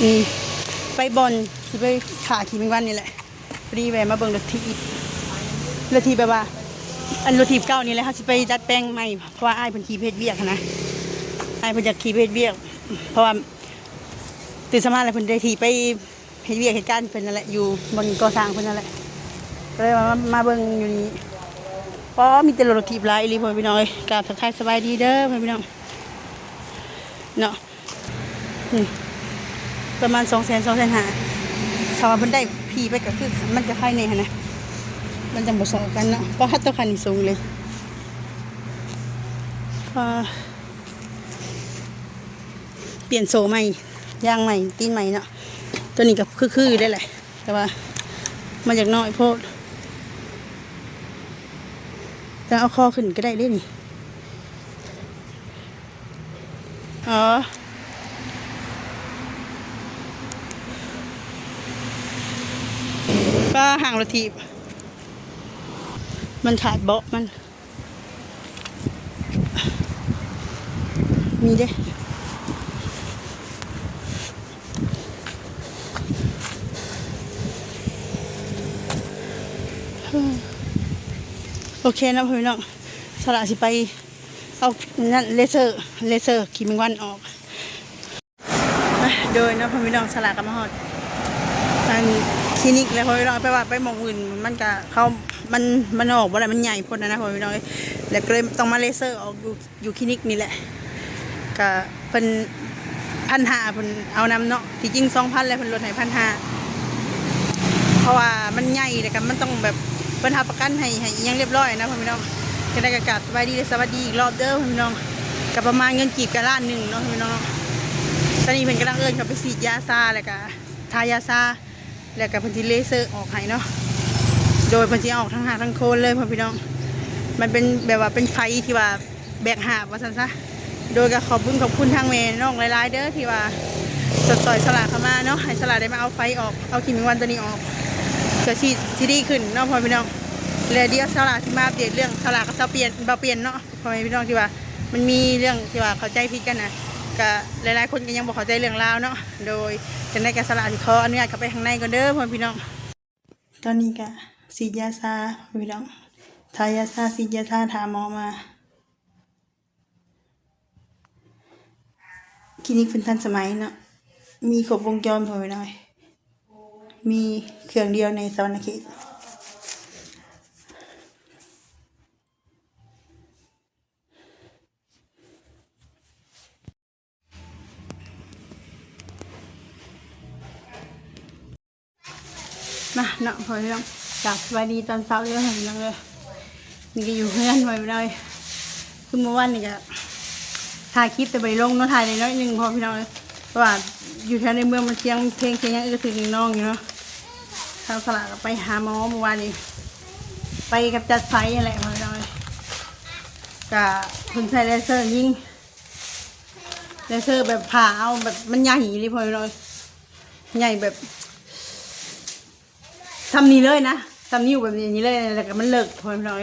อืมไปบอลสิไปขาขี่เป็นวันนี่แหละพอดีแวะมาเบิ่งรถทีแบบว่าอันรถทีเก่านี่แหละเขาสิไปดัดแปลงใหม่เพราะว่าอ้ายเพิ่นขี่เพชรเวียกนะอ้ายเพิ่นอยากขี่เพชรเวียกเพราะว่าตื่นสมาแล้วเพิ่นได้ขี่ไปเพชรเวียกเหตุการณ์เพิ่นนั่นแหละอยู่บนก่อสร้างเพิ่นนั่นแหละก็เลยมาเบิ่งอยู่นี่เพราะมีแต่รถทีหลายอีหลีพ่อพี่น้องเอ้ยกราบทักทายสบายดีเด้อพ่อพี่น้องเนาะประมาณ200,000 250,000ถ้าว่าเพิ่นได้พี่ไปก็คือมันจะค่ายแน่หั่นนะมันจะบ่ซ้ำกันเนาะเพราะฮัตตัวคันนี่สูงเลยเปลี่ยนโซ่ใหม่ยางใหม่ตีนใหม่เนาะตัวนี้ก็คือได้แหละแต่ว่ามันจากน้อยโพดจะเอาคอขึ้นก็ได้ด้วยนี่อ๋อก็ห่างรถทีบมันขาดเบาะมันมีเด้โอเคนะพี่น้องสละสิไปเอานั่นเลเซอร์ขี่แมงวันออกโดยนะพี่น้องสละกับมาฮอดทางคลินิกแล้วพี่น้องไปว่าไปมองอื่นมันก็เขามันออกบ่ได้มันใหญ่พ้นนะพี่น้องแล้วก็เลยต้องมาเลเซอร์ออกอยู่คลินิกนี่แหละก็เป็น1,500เพิ่นเอานำเนาะที่จริง2,000แล้วเพิ่นลดให้1,500เพราะว่ามันใหญ่แต่กันมันต้องแบบเพิ่นหาประกันให้ยังเรียบร้อยนะพี่น้องจะได้กระกาศสบายดีสวัสดีอีกรอบเด้อพี่น้องกับประมาณเงินกีบกันล้านหนึ่งเนาะพี่น้องตอนนี้เพิ่นกำลังเขาไปฉีดยาซาแล้วก็ทายาซาแล้วก็เพิ่นสิเลเซอร์ออกให้เนาะโดยเพิ่นสิออกทั้งหางทั้งโคนเลยพี่น้องมันเป็นแบบว่าเป็นไฟที่ว่าแบกหาบว่าซั่นซะโดยก็ขอบคุณทางแม่น้องหลายๆเด้อที่ว่าสดสอยสลากเข้ามาเนาะให้สลากได้มาเอาไฟออกเอาขีดแมงวันตัวนี้ออกก็สิดีขึ้นเนาะพี่น้องแล้วเดี๋ยวสลากสิมาอัปเดตเรื่องสลากกับเปลี่ยนเนาะพี่น้องที่ว่ามันมีเรื่องที่ว่าเข้าใจผิดกันนะก็หลายๆคนก็ยังบอกเข้าใจเรื่องราวเนาะโดยจะได้การสลากที่ขออนุญาตเข้าไปข้างในก่อนเด้อพี่น้องตอนนี้ก็ฉีดยาซาพี่น้องทายาซาฉีดยาซาถามหมอมาคลินิกเป็นทันสมัยเนาะมีครบวงจรพอไปหน่อยมีเครื่องเดียวในสวรรณเขตมาเนาะพอไปน้องจากสวัสดีตอนเช้าเยอะเห็นยังเลยนี่ก็อยู่เพื่อนพอไปหน่อยคือเมื่อวันนี่ก็ถ่ายคลิปแต่ไปลงเนาะถ่ายในน้อยนึงพอพี่น้องเลยว่าอยู่แถวในเมืองมันเสียงเพลงยังถึงน้องอยู่เนาะทางสลากไปหาหมอเมื่อวานนี้ไปกับจัดไฟอะไรพอพี่น้องเลยกับคุณใช้เลเซอร์ยิงเลเซอร์แบบผ่าเอาแบบมันใหญ่เลยพอพี่น้องใหญ่แบบทำนี้เลยนะทำนิ้วแบบนี้เลยแล้วก็มันเลิกพอพี่น้อง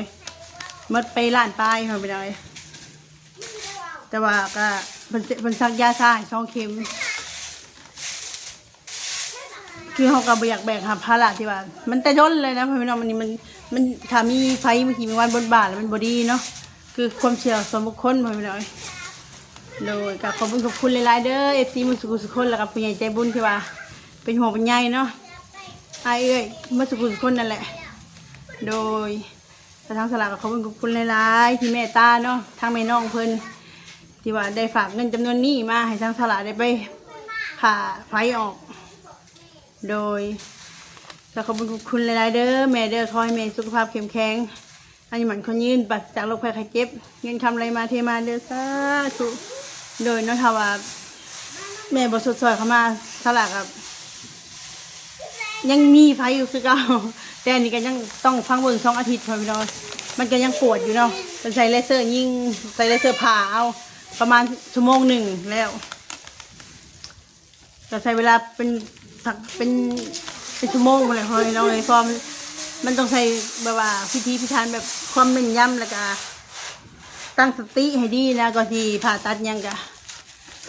มันไปล้านปลายพอพี่น้องแต่ว่าก็มันซักยาซ่า2 เข็มคือเขาก็อยากแบกหาภาระที่ว่ามันแต่ด้นเลยนะพี่น้องมันถ้ามีไฟมีขีดวันบนบ่าแล้วมันบอดี้เนาะคือความเชื่อส่วนบุคคลพี่น้องโดยกับขอบคุณหลายๆเด้อFCมุสุคนแล้วกับผู้ใหญ่ใจบุญที่ว่าเป็นหัวเป็นใหญ่เนาะไอ้มุสุคนนั่นแหละโดยทางสลากกับขอบคุณหลายๆที่เมตตาเนาะทางแม่น้องเพิ่นที่ว่าได้ฝากเงินจำนวนนี้มาให้ทางสลากได้ไปผ่าไฟออกโดยขอบคุณหลายๆเด้อแม่เด้อขอให้แม่สุขภาพเข้มแข็งอายุหมันคนยืนปราศจากโรคภัยไข้เจ็บเงินคำไรมาเทมาเด้อสาธุโดยน้องทว่าแม่บทสดสอยเข้ามาสลากกับยังมีไฟอยู่คือเก่าแต่อันนี้ก็ยังต้องฟังเบิ่ง2 อาทิตย์พอพี่น้องมันก็ยังปวดอยู่เนาะใส่เลเซอร์ยิงใส่เลเซอร์ผ่าเอาประมาณ1 ชั่วโมงแล้วก็ใช้เวลาเป็นชั่วโมงเลยพอพี่น้องเลยพอมันต้องใช้แบบว่าพิธีพิธันแบบความแม่นยำแล้วก็ตั้งสติให้ดีนะก่อนที่ผ่าตัดยังกะ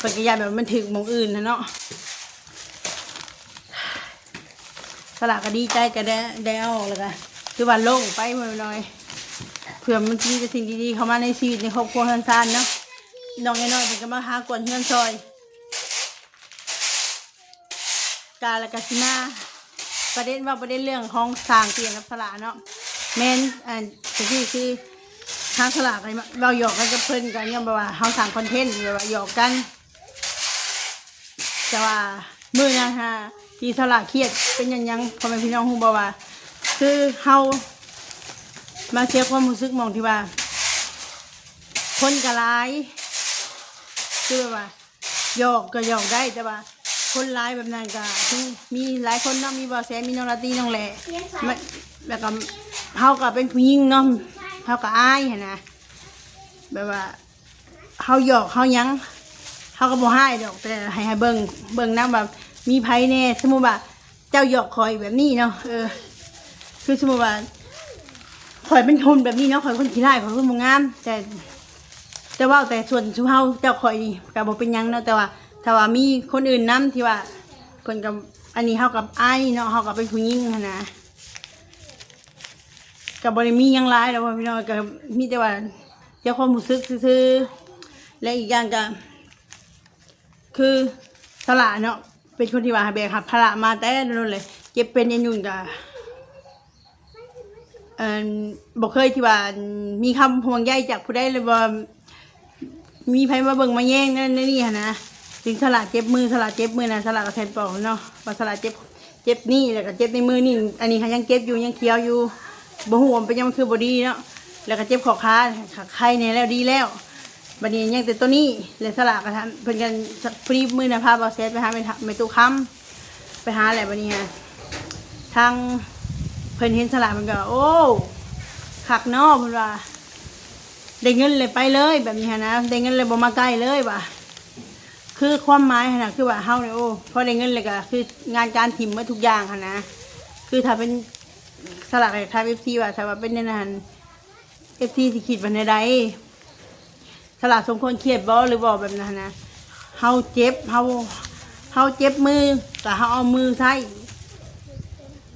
ปฏิกิริยาแบบมันถึงหม่องอื่นนะเนาะ ลากก็ดีใจก็ได้เอาออกเลยค่ะคือว่าโล่งไปหมดเลยเผื่อมันมีแต่สิ่งดีๆเข้ามาในชีวิตในครอบครัวทันซานเนาะน้องน้อยๆเป็นก็มาหากวนเฮือนซอยกาลกาซิมาประเด็นเรื่องของสร้างเตียงกับสลาเนาะแม่นที่คือทางสลากอะไรเราหยอกกันกับเพิ่นกันเนี่ยแบบว่าเขาสั่งคอนเทนต์แบบว่าหยอกกันแต่ว่ามื้อนะฮะที่สลากเครียดเป็นยังพ่อแม่พี่น้องฮู้บ่ว่าคือเฮามาเสียความรู้สึกมองที่ว่าคนก็หลายคือแบบว่าหยอกก็หยอกได้แต่ว่าคนร้ายแบบนั้นก็มีหลายคนเนาะมีบ่อแสมีน้องลาตีน้องแหล่แล้วก็เขาก็เป็นผู้หญิงเนาะเขาก็อายเห็นนะแบบว่าเขาหยอกเขายังเขาก็บ่ให้ดอกแต่ให้เบิ่งนะแบบมีไผแน่สมมุติว่าเจ้าหยอกคอยแบบนี้เนาะคือสมมุติว่าคอยเป็นคนแบบนี้เนาะคอยคนขี้ร้ายคอยคนบ่งามแต่ว่าแต่ส่วนชูเฮาเจ้าคอยนี่ก็บ่เป็นหยังเนาะแต่ว่าถ้าว่ามีคนอื่นนำที่ว่าเพิ่นกับอันนี้เฮากับอ้ายเนาะเฮากับเป็นผู้หญิงหั่นนะก็บ่ได้มีหยังหลายแล้วพี่น้องก็มีแต่ว่าเจ้าความรู้สึกซื่อๆและอีกอย่างก็คือสละเนาะเป็นคนที่ว่าแบกรับภาระมาแต่นั่นเลยเจ็บเป็นยุ่งก็บ่เคยที่ว่ามีคำห่วงใยจากผู้ใดเลยว่ามีไผมาเบิ่งมาแย่งนั่นนี่หั่นนะถึงสละเจ็บมือสละเจ็บมือนะสละก็แทนปอกเนาะว่าสละเจ็บนี่แล้วก็เจ็บในมือนี่อันนี้ค่ะยังเจ็บอยู่ยังเคี้ยวอยู่บ่ฮู้ว่าเป็นยังมันคือบอดี้เนาะแล้วก็เจ็บข้อขาไข้เนี่ยแล้วดีแล้วบัดนี้ยังแต่ตัวนี้เลยสละก็ทันเพิ่นกันฟรีมือนะพาบ่เซตไปหาไม่ตู้ค้ำไปหาแหละบัดนี้ฮะทางเพิ่นเห็นสละมันก็โอ้คักเนาะเพิ่นว่าได้เงินเลยไปเลยแบบนี้ฮะนะได้เงินเลยบ่มาใกล้เลยว่ะคือความหมายนะคือว่าเฮาเนี่ยโอ้พอได้เงินเลยก็คืองานการถิ่มมาทุกอย่างค่ะนะคือถ้าเป็นสลักคล้ายFCว่าถ้าว่าเป็นในนั้น FC สิคิดว่าในใดสลักสมควรเครียดบ่หรือบ่แบบนั้นนะเฮาเจ็บเฮาเจ็บมือแต่เฮาเอามือใส่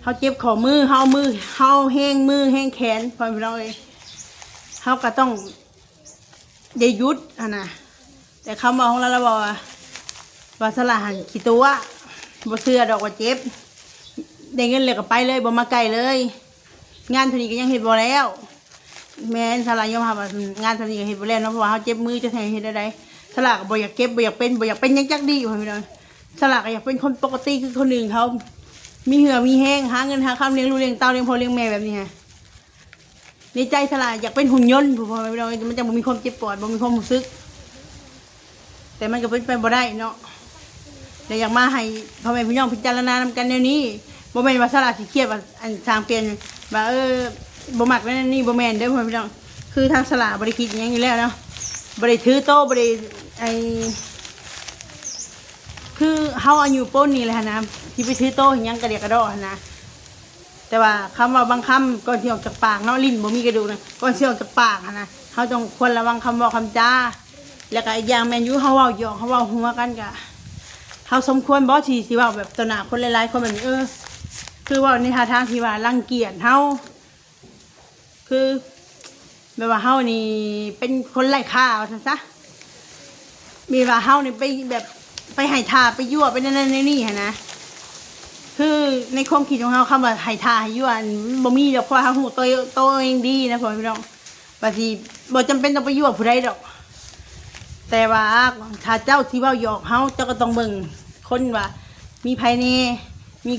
เฮาเจ็บข้อมือเฮาเอามือเฮาแห้งมือแห้งแขนพอพี่น้องเอ้ยเฮาก็ต้องได้หยุดนะแต่คำบอกของเราบอกว่าสละหันขี้ตัวบ่เชื่อดอกว่าเจ็บได้เงินเลยก็ไปเลยบ่มาไกลเลยงานเท่านี้ก็ยังเฮ็ดบ่แล้วแม่นสละยอมรับว่างานเท่านี้ก็เฮ็ดบ่แล้วเนาะเพราะว่าเฮาเจ็บมือจะให้เฮ็ดได้สละก็บ่อยากเก็บบ่อยากเป็นยังจักดีอยู่พี่น้องสละก็อยากเป็นคนปกติคือคนอื่นเขามีเหือมีแห้งหาเงินหาคำเลี้ยงลูกเลี้ยงเต้าเลี้ยงพ่อเลี้ยงแม่แบบนี้ฮะในใจสละอยากเป็นหุ่นยนต์พ่อพี่น้องมันจะบ่มีความเจ็บปวดบ่มีความรู้สึกแต่มันก็เป็นไปบ่ได้เนาะแต่อยากมาให้พ่อแม่พี่น้องพิจารณานำกันแนวนี้บ่แม่นว่าสละสิเครียดว่าอันทางเปลี่ยนว่าบ่มักนั่นนี่บ่แม่นเด้อพ่อแม่พี่น้องคือทางสละบ่ได้คิดหยังอยู่แล้วเนาะบ่ได้ถือโตบ่ได้คือเฮาอายุป้นนี่แหละนะที่ไปถือโตหยังกระเดียกกระดอนะแต่ว่าคำว่าบางคำก่อนสิออกจากปากเนาะลิ้นบ่มีกระดูกนะก่อนสิออกจากปากนะเฮาต้องควรระวังคำบอกคำจาแล้วก็อีกอย่างแมนยูเขาเว้าหยอกเขาเว้าหัวกันกะเขาสมควรบอสสิว่าแบบต่อหน้าคนหลายๆคนแบบนี้คือว่าในท่าทางที่ว่ารังเกียจเขาคือแบบว่าเขานี่เป็นคนไร้ค่าว่าซะมีว่าเขานี่ไปแบบไปไห่ทาไปยั่วไปนั่นนี่ฮะนะคือในความคิดของเขาคำว่าไห่ทาไห่ยั่วบ่มีดอกเพราะเขาหูโตเองดีนะพ่อพี่น้องบางทีบ่จำเป็นต้องไปยั่วผู้ใดดอกแต่ว่าถ้าเจ้าที่ว่าหยอกเฮาเจ้าก็ต้องเบิ่งคนว่ามีภายในมี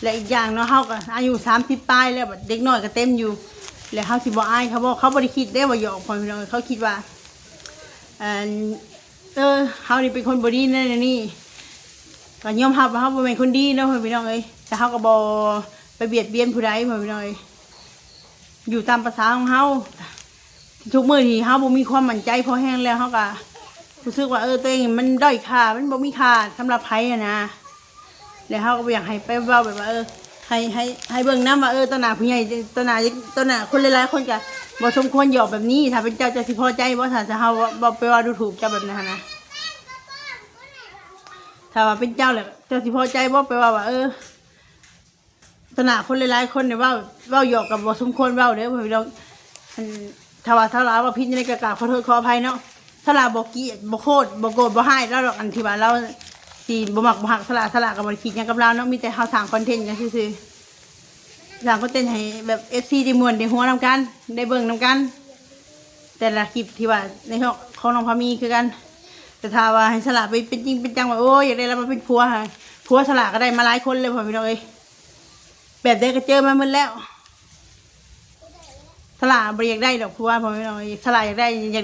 และอีกอย่างเนาะเฮาก็อายุ30ปลายแล้วแบบเด็กน้อยก็เต็มอยู่แล้วเฮาสิบ่อายเขาบอกเขาบ่ได้คิดได้ว่าหยอกพ่อพี่น้องเขาคิดว่าเฮานี่เป็นคนบ่ดีนั่นนี่ก็ยอมรับว่าเฮาบ่เป็นคนดีเนาะพ่อพี่น้องเอ้ยแต่เฮาก็บ่ไปเบียดเบียนผู้ใดพ่อพี่น้องเอ้ยอยู่ตามภาษาของเฮาทุกมื้อที่เฮาบ่มีความมั่นใจพอแห้งแล้วเฮาก็รู้สึกว่าตัวเองมันด้อยค่ามันบ่มีค่าสำหรับไผนะแล้วเฮาก็บ่อยากให้ไปเว้าแบบว่าให้เบิ่งนำว่าต่อหน้าผู้ใหญ่ต่อหน้าคนหลายๆคนก็บ่สมควรหยอกแบบนี้ถ้าเป็นเจ้าจะสิพอใจบ่ถ้าจะเฮาบ่ไปว่าดูถูกเจ้าแบบนั้นนะถ้าว่าเป็นเจ้าแหละเจ้าสิพอใจบ่ไปว่า ตนาคนหลายๆคนเนี่ยว่าหยอกกับบ่สมควรเด้อพี่น้องอันถ้าว่าผิดในกะขอโทษขออภัยเนาะสลาบ่กี้บ่โคตรบ่โกรธบ่ให้แล้วดอกอันที่ว่าเราสิบ่มักบ่ฮักสลาก็บ่ได้คิดหยังกับเราเนาะมีแต่เฮาสร้างคอนเทนต์กันซื่อๆสร้างคอนเทนต์ให้แบบ FC ได้ม่วนได้หัวนำกันได้เบิ่งนำกันแต่ละคลิปที่ว่าในช่องของน้องพามีคือกันแต่ถ้าว่าให้สลาไปเป็นจริงเป็นจังว่าโอ้ยอยากได้เรามาเป็นผัวค่ะผัวสลาก็ได้มาหลายคนเลยพ่อพี่น้องเอ้ยแบบได้ก็เจอมาหมดแล้วสลาบ่อยากได้ดอกผัวพ่อพี่น้องเอ้ยสลาอยากได้อย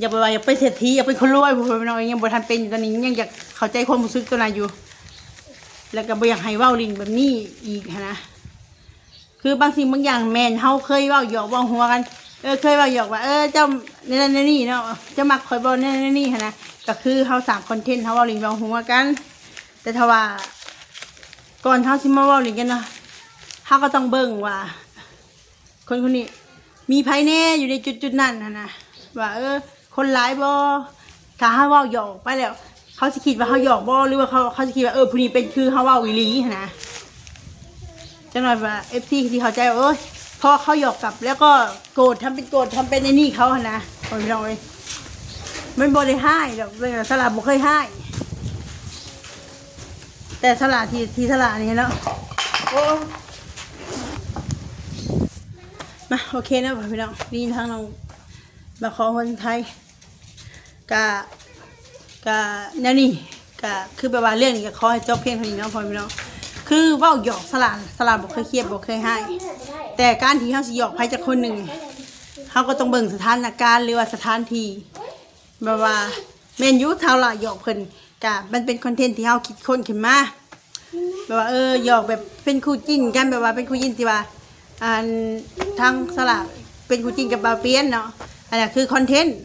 ากไปว่าอยากไปเศรษฐีอยากเป็นคนรวยพ่อพี่น้องเอ้ยยังบ่ทันเป็นอยู่ตอนนี้ยังอยากเข้าใจความรู้สึกตัวนั้นอยู่แล้วก็บ่อยากให้เว้าลิงแบบนี้อีกนะคือบางสิ่งบางอย่างแม่นเฮาเคยเว้าหยอกเว้าหัวกันเคยเว้าหยอกว่าเจ้านี่เนาะเจ้ามักคอยบ่นี่หั่นนะก็คือเฮาสร้างคอนเทนต์เฮาเว้าลิงเว้าหัวกันแต่ถ้าว่าก่อนเฮาสิมาเว้าลิงกันเนาะเฮาก็ต้องเบิ่งว่าคนนี้มีไผแน่อยู่ในจุดนั้นนะว่าคนหลายบ่ถ้าเฮาเว้าหยอกไปแล้วเขาสิคิดว่าเฮาหยอกบ่หรือว่าเขาสิคิดว่าผู้นี้เป็นคือเฮาเว้าอีหลีนะจังหน่อยว่า FC ที่เข้าใจว่าพอเขาหยอกกลับแล้วก็โกรธทำเป็นไอ้นี่เขาหั่นนะพ่อพี่น้องเอ้ยมันบ่ได้ให้ดอกเลยสลาบ่เคยให้แต่สลาที่สลานี่เนาะโอ้มาโอเคนะพี่น้องนี่ทางน้องมาขอคนไทยกะแนวนี้กะคือแบบว่าเรื่องนี้ก็ขอให้จบเพียงเท่านี้เนาะพี่น้องคือเว้าหยอกสลาบ่เคยเครียดบ่เคยให้แต่การที่เฮาสิหยอกไผจักคนหนึ่งเฮาก็ต้องเบิ่งสถานการณ์หรือว่าสถานที่แบบว่าแม่นอยู่เท่าละหยอกเพิ่นกะมันเป็นคอนเทนต์ที่เฮาคิดค้นขึ้นมาแบบว่าหยอกแบบเป็นคู่จิ้นกันแบบว่าเป็นคู่จิ้นที่ว่าทางสลากเป็นคู่จิ้นกับบาเปียนเนาะอันนั้นคือคอนเทนต์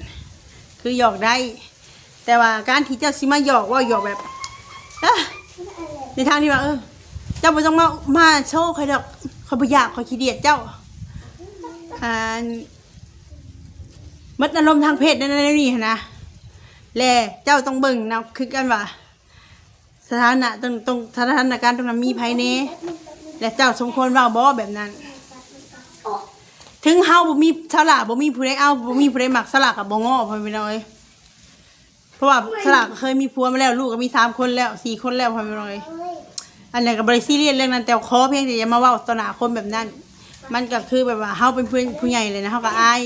คือหยอกได้แต่ว่าการที่เจ้าสิมาหยอกว่าหยอกแบบในทางที่ว่าเจ้าไม่ต้องมาโชว์ใครดอกเขาบ่อยากเขาขี้เดียดเจ้ามัดอารมณ์ทางเพศนั่นนี่นะแลเจ้าต้องเบิ่งนะคือกันว่าสถานะต้องสถานการณ์ตรงนั้นมีไผแน่และเจ้าสมควรเว้าบ่แบบนั้นถึงเฮาบ่มีสลากบ่มีผู้ใดเอาบ่มีผู้ใดมักสลากก็บ่ง้อพ่อพี่น้องเอ้ยเพราะว่าสลากเคยมีผัวมาแล้วลูกก็มี3คนแล้ว4คนแล้วพ่อพี่น้องเอ้ยอันนี้ก็บริซีเรียสเรื่องนั้นแต่ขอเพียงแต่อย่ามาเว้าต่อหน้าคนแบบนั้นมันก็คือแบบว่าเฮาเป็นผู้ใหญ่เลยนะเฮาก็อาย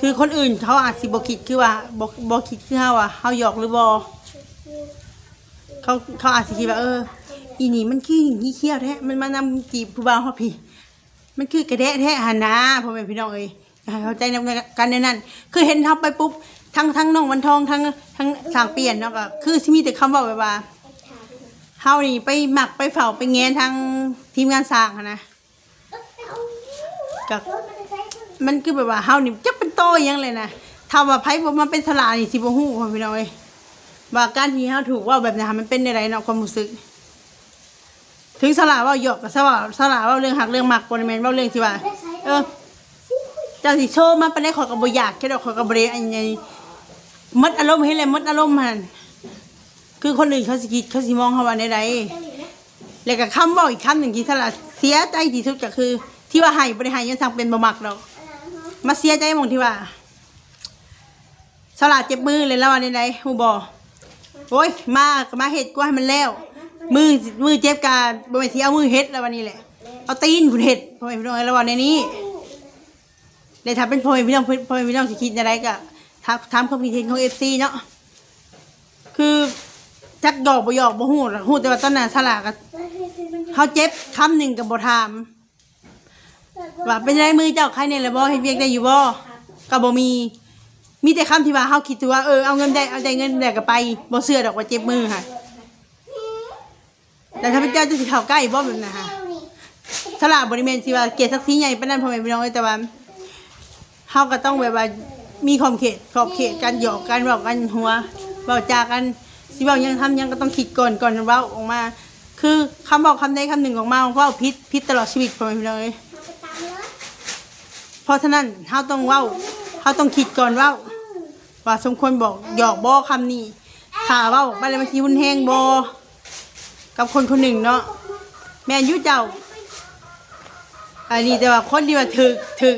คือคนอื่นเขาอาจสิบ่คิดคือว่าบ่คิดคือเฮาว่าเฮาหยอกหรือบ่เขาอาจสิคิดว่าอีนี่มันคือหีเขี้ยวแท้มันมานำจีบผู้บ่าวเฮาพี่มันคือกระแดะแท้หั่นนะพ่อแม่พี่น้องเอ้ยเข้าใจนำกันในนั้นคือเห็นเฮาไปปุ๊บทั้งน้องวันทองทั้งสางเปลี่ยนเนาะก็คือสิมีแต่คำเว้าแบบว่าเฮานี่ไปหมักไปเฝ้าไปแงนทางทีมงานสร้างนะกับมันคือแบบว่าเฮานี่จะเป็นโตยังเลยนะถ้าว่าไผบ่มาเป็นสลานี่สิบ่ฮู้พ่อพี่น้องเอ้ยว่าการที่เฮาถูกว่าแบบนี้มันเป็นได้ไดเนาะความรู้สึกถึงสลาว่าหยอกกับสลาว่าเรื่องหักเรื่องหมักบ่แม่นว่าเรื่องที่ว่าเจ้าสิโชว์มาปานใดขอยก็บ่อยากแค่ดอกขอยก็บ่ได้อันนี้มัดอารมณ์เฮ็ดแล้วมัดอารมณ์หั่นคือคนอื่นเขาสิคิดเขาสิมองเขาว่าใดๆแล้วก็คำบอกอีกคำหนึ่งที่สละเสียใจที่สุดก็คือที่ว่าให้บริหารยังสั่งเป็นบ่มักดอกมาเสียใจมองที่ว่าสละเจ็บมือเลยแล้วว่าใดๆฮู้บ่โอ้ยมาเฮ็ดกูให้มันแล้วมือเจ็บกะบ่แม่นสิเอามือเฮ็ดแล้ววันนี้แหละเอาตีนพุ่นเฮ็ดพ่อแม่พี่น้องแล้วว่าในนี้แล้วถ้าเป็นพ่อแม่พี่น้องสิคิดจังได๋ก็ถามความคิดเห็นของ FC เนาะคือจักหยอกบ่หยอกบ่ฮู้แต่ว่าตอนนั้นสลากก็เฮาเจ็บคำหนึ่งก็บ่ถามว่าเป็นไรมือเจ้าใครเนี่ยล่ะบ่เฮ็ดเวียกได้อยู่บ่ก็บ่มีแต่คำที่ว่าเฮาคิดว่าเอาเงินได้เงินได้ก็ไปบ่เชื่อดอกว่าเจ็บมือค่ะแต่ถ้าเป็นเจ้าจะสิเข้าใกล้บ่แบบนั้นค่ะสลากบ่ได้แม่นสิว่าเกียรติศักดิ์ศรีใหญ่ปานนั้นพ่อแม่พี่น้องแต่ว่าเฮาก็ต้องแบบว่ามีขอบเขตการหยอกกันเว้ากันหัวเว้าจากันสิเว้ายังทำยังก็ต้องคิดก่อนเว้าออกมาคือคำบอกคำใดคำหนึ่งออกมาเว้าผิดตลอดชีวิตพ่อแม่พี่น้องเอ้ยเพราะฉะนั้นเฮาต้องเว้าเฮาต้องคิดก่อนเว้าว่าสมควรบอกหยอกบ่คำนี้ถ้าเว้าไปแล้วมันสิหุ่นแฮงบ่กับคนคนหนึ่งเนาะแม่นอยู่เจ้า อันนี้แต่ว่าคนที่ว่าถึก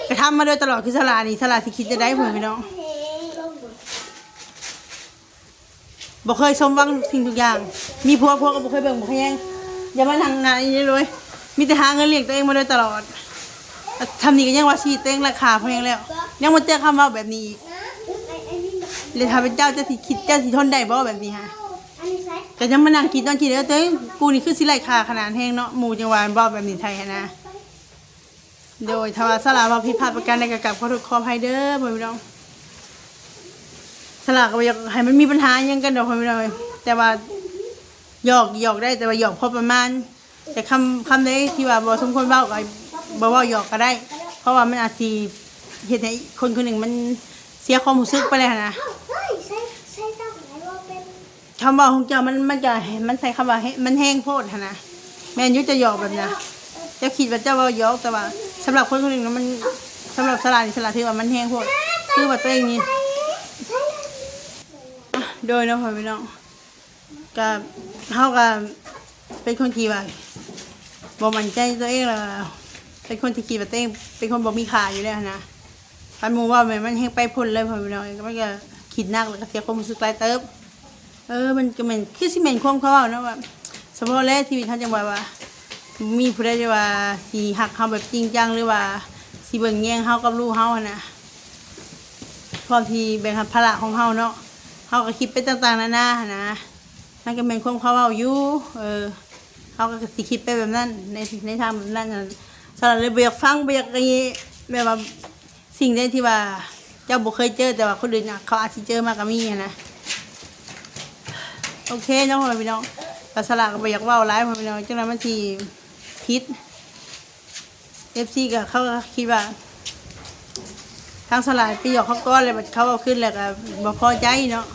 กระทำมาโดยตลอดคือสลานี่สลาที่คิดจะได้ผมพี่น้องบ่เคยสมหวังสิ่งทุกอย่างมีพวกก็บ่เคยเบิ่งบ่เคยแย่งอย่ามาทางงานนี้เลยมีแต่หาเงินเลี้ยงตัวเองมาโดยตลอดทำนี่ก็ยังว่าชีวิตตัวเองราคาแพงแล้วยังมาเจอคำว่าแบบนี้อีกเลยถ้าเป็นเจ้าจะสิคิดเจ้าสิทนได้บ่แบบนี้ฮะแต่ยังมานั่งคิดตอนคิดตัวเองกูนี่คือสิไร้ค่าขนาดแห้งเนาะหมู่จังหวัดบ่แบบนี้ไทยนะโดยทว่าสลาว่าผิดพลาดประการใดก็กลับขอโทษขออภัยเด้อพ่อพี่น้องสลาก็บ่อยากให้มันมีปัญหาหยังกันดอกพ่อพี่น้องแต่ว่าหยอกได้แต่ว่าหยอกพอประมาณแต่คำใดที่ว่าบ่สมควรเว้าก็บ่เว้าหยอกก็ได้เพราะว่ามันอาจสิเฮ็ดให้คนคนหนึ่งมันเสียความรู้สึกไปเลยนะคำว่าของเจ้ามันก็มันใส่คำว่ามันแห้งโพดนะแม่นยุจะหยอกแบบนะเจ้าคิดว่าเจ้าว่าหยอกแต่ว่าสำหรับคนคนหนึ่งมันสำหรับสลาที่ว่ามันแห้งโพดคือว่าตัวเองนี่โดยเนาะพ่อพี่น้องก็เฮาก็เป็นคนที่ว่าบ่มั่นใจตัวเองล่ะเป็นคนที่คิดว่าตัวเองเป็นคนบ่มีค่าอยู่แล้วนะคันหมู่ว่ามันแห้งไปพุ่นเลยพ่อพี่น้องมันก็คิดหนักแล้วก็เสียความรู้สึกหลายเติบมันก็เหมือนคือสิเหม็นความเขาเนาะว่าสมมติแล้วชีวิตเขาจังว่ามีผู้ใดจะว่าสิหักเขาแบบจริงจังหรือว่าสิเบิ่งแย่งเขากับลูกเขานะพร้อมที่แบ่งภาระของเขาเนาะเขาก็คิดไปต่างๆนานานะมันก็เหม็นความเขาเอาอยู่เขาก็สิคิดไปแบบนั้นในทางแบบนั้นสำหรับเลยเบียกฟังเบียกอะไรแบบว่าสิ่งใดที่ว่าเจ้าบ่เคยเจอแต่ว่าคนอื่นเขาอาจจะเจอมากกว่ามีนะโอเคน้องพ่อพี่น้องแต่สลากก็ไปอยากว่าร้ายพ่อพี่น้องจังนั้นมันทีพิษFCก็เขาคิดว่าทางสลากไปหยอกเขาก้อนเลยแบบเขาเอาขึ้นแล้วก็บ่พอใจเนาะ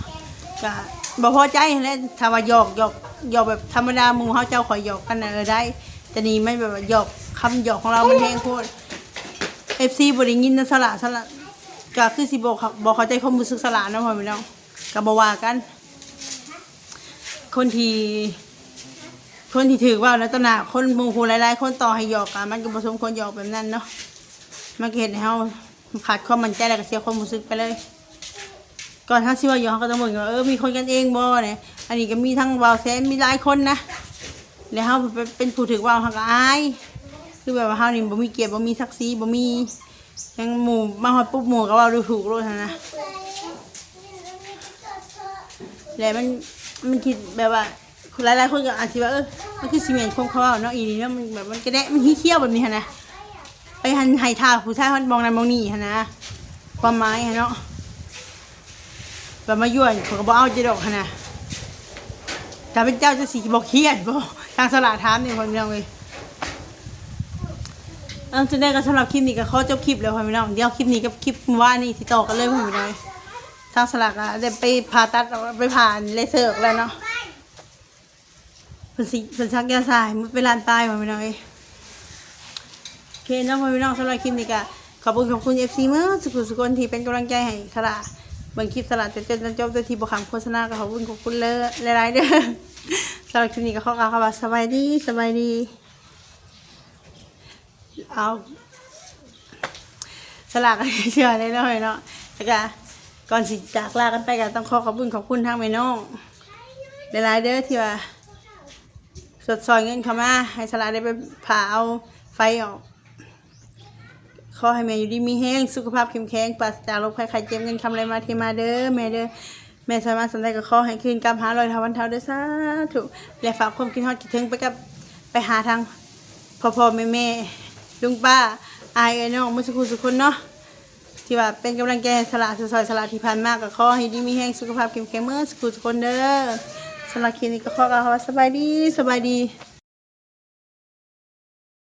ก็บ่พอใจแล้วถ้าว่าหยอกแบบธรรมดาหมู่เขาเจ้าขอหยอกกันได้แต่นี่ไม่แบบหยอกคำหยอกของเรามันแห้งโคตร FC บ่ได้ยินนะสลากก็คือสิบ่เข้าใจความรู้สึกสลากเนาะพ่อพี่น้องก็บ่ว่ากันคนที่ถือว่าแล้วตนาคนหมู่ผู้หลายๆคนต่อให้หยอกกันมันก็บ่สมควรหยอกแบบนั้นเนาะมันก็เฮ็ดให้เฮาขาดความมั่นใจแล้วก็เสียความรู้สึกไปเลยก่อนถ้าสิว่าหยอกก็ต้องเบิ่งว่ามีคนกันเองบ่เนี่ยอันนี้ก็มีทั้งวาวแซนมีหลายคนนะแล้วเฮาเป็นผู้ถือว่าเฮาก็อายคือแบบว่าเฮานี่บ่มีเกียรติบ่มีศักดิ์ศรีบ่มียังหมู่มาฮอดปุ๊บหมู่ก็เว้าดูถูกโลดนะแล้วมันคิดแบบว่าหลายๆคนก็อาจจะว่ามันคือซีเมนต์คงเขาเนาะอีนี่เนาะมันแบบมันกระแดะมันเขี้ยวแบบนี้นะไปหันไห้ท่าผู้ชายมันมองนั่นมองนี่นะความหมายเนาะแบบมายั่วเขาก็บอกเอาจะดอกนะแต่เป็นเจ้าจะสีบอกเครียดบอกทางสลาถามเนี่ยคนเดียวเลยจะได้กันสำหรับคลิปนี้ก็ขอจบคลิปแล้วคนเดียวเดี๋ยวคลิปนี้กับคลิปว่านี่ที่ต่อกันเลยคนเดียวทางสลากอะได้ไปผ่าตัดไปผ่านเลเซอร์แล้วเนาะเป็นชักยาสายมันเป็นลานตายมาไม่น้อยโอเคน้องมาไม่น้องสำหรับคลิปนี้ก็ขอบคุณ FC เมื่อสุขคนที่เป็นกำลังใจให้สลาเบิ่งคลิปสลาจนจบตัวที่บุคคลโฆษณาก็ขอบคุณเลยหลายๆเด้อสำหรับคลิปนี้ก็ขอกล่าวคำว่าสบายดีเอาสลากก็เชื่อได้เลยเนาะแล้วก็ก่อนสิจากลากันไปก็ต้องขอบคุณทางแม่น้องหลายๆเด้อที่ว่าสดซอยเงินเข้ามาให้สลาได้ไปผ่าเอาไฟออกขอให้แม่อยู่ดีมีแห้งสุขภาพเข้มแข็งปราศจากโรคภัยไข้เจ็บเงินคำอะไรมาเทมาเด้อแม่เด้อแม่สามารถสนใจก็ขอให้คืนกำหาลอยเท่าวันเท่าเด้อสาธุและฝากความคิดฮอดคิดถึงไปหาทางพ่อแม่ลุงป้าอายน้องมุสุคนเนาะที่ว่าเป็นกำลังใจสละซอยสละที่ผ่านมากก็ขอให้ดีมีแห้งสุขภาพเข้มแข็งเมื่อสุขคนเด้อสำหรับคลิปนี้ก็ขอกล่าวว่าสบายดี